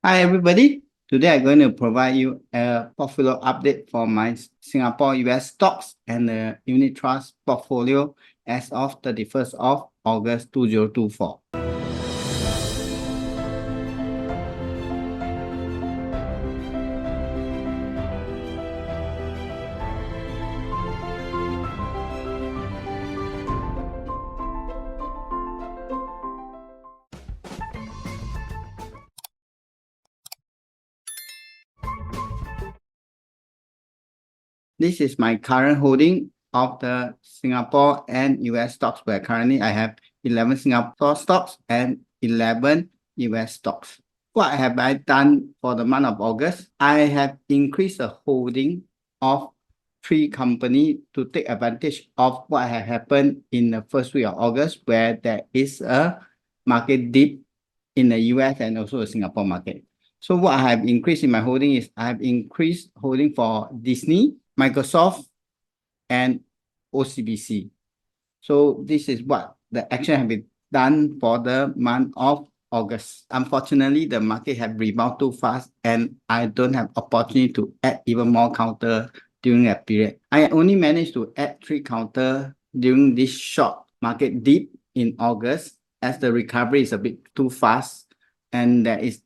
Hi everybody. Today I'm going to provide you a portfolio update for my Singapore US stocks and the Unitrust portfolio as of 31st of August 2024. This is my current holding of the Singapore and US stocks, where currently I have 11 Singapore stocks and 11 US stocks. What have I done for the month of August? I have increased the holding of 3 companies to take advantage of what had happened in the first week of August, where there is a market dip in the US and also the Singapore market. So what I have increased in my holding is I have increased holding for Disney, Microsoft, and OCBC. So this is what the action have been done for the month of August. Unfortunately, the market have rebounded too fast and I don't have opportunity to add even more counter during that period. I only managed to add 3 counter during this short market dip in August, as the recovery is a bit too fast and there is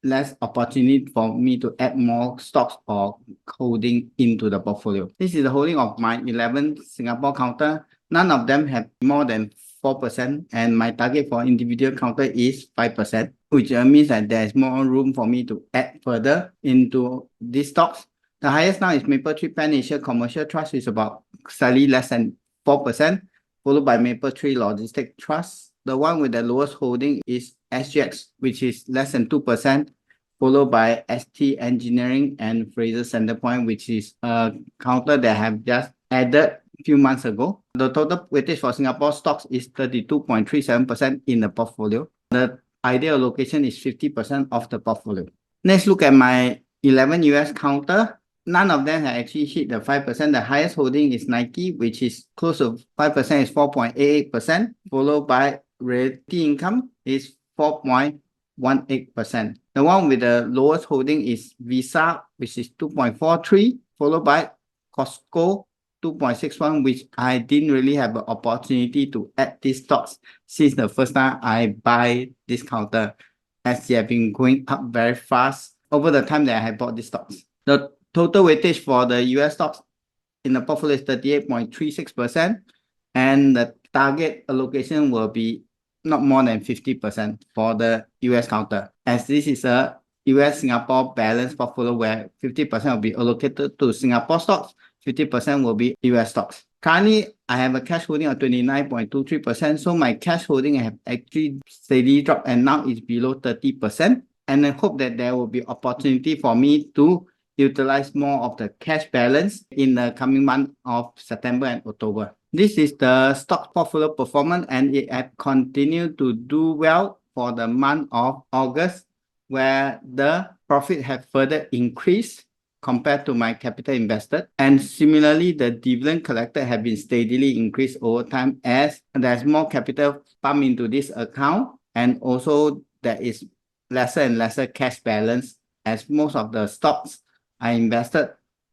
less opportunity for me to add more stocks or holding into the portfolio. This is the holding of my 11 Singapore counter. None of them have more than 4%, and my target for individual counter is 5%, which means that there is more room for me to add further into these stocks. The highest now is Mapletree Pan Asia Commercial Trust, which is about slightly less than 4%, followed by Mapletree Logistics Trust. The one with the lowest holding is SGX, which is less than 2%, followed by ST Engineering and Fraser Centrepoint, which is a counter that I have just added a few months ago. The total weightage for Singapore stocks is 32.37% in the portfolio. The ideal location is 50% of the portfolio. Let's look at my 11 US counter. None of them have actually hit the 5%. The highest holding is Nike, which is close to 5%, is 4.88%, followed by Realty Income is 4.18%. The one with the lowest holding is Visa, which is 2.43, followed by Costco, 2.61, which I didn't really have an opportunity to add these stocks since the first time I buy this counter, as they have been going up very fast over the time that I have bought these stocks. The total weightage for the US stocks in the portfolio is 38.36%, and the target allocation will be not more than 50% for the US counter, as this is a US Singapore balanced portfolio where 50% will be allocated to Singapore stocks, 50% will be US stocks. Currently, I have a cash holding of 29.23%, so my cash holding have actually steadily dropped and now is below 30%. And I hope that there will be opportunity for me to utilize more of the cash balance in the coming month of September and October. This is the stock portfolio performance, and it has continued to do well for the month of August, where the profit have further increased compared to my capital invested. And similarly, the dividend collected have been steadily increased over time as there's more capital pumped into this account, and also there is lesser and lesser cash balance, as most of the stocks I invested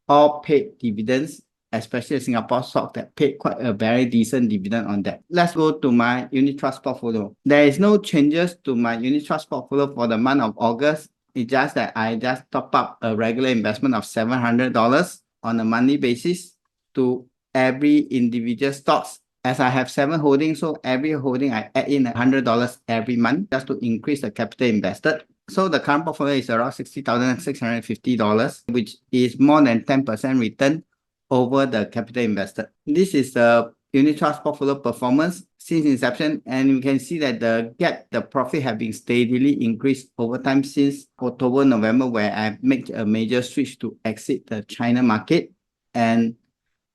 all paid dividends, especially Singapore stock that paid quite a very decent dividend on that. Let's go to my Unitrust portfolio. There is no changes to my Unitrust portfolio for the month of August. It's just that I just top up a regular investment of $700 on a monthly basis to every individual stocks. As I have 7 holdings, so every holding I add in $100 every month just to increase the capital invested. So the current portfolio is around $60,650, which is more than 10% return over the capital invested. This is the Unitrust portfolio performance since inception, and you can see that the profit have been steadily increased over time since October, November, where I made a major switch to exit the China market and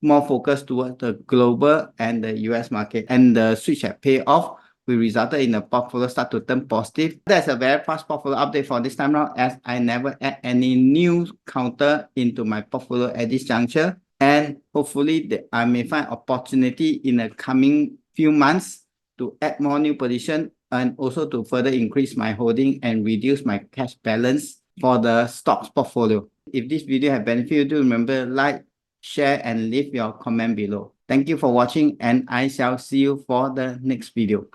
more focus towards the global and the US market. And the switch have paid off, which resulted in the portfolio start to turn positive. That's a very fast portfolio update for this time around, as I never add any new counter into my portfolio at this juncture. And hopefully I may find opportunity in the coming few months to add more new position and also to further increase my holding and reduce my cash balance for the stocks portfolio. If this video has benefited you, remember like, share, and leave your comment below. Thank you for watching, and I shall see you for the next video.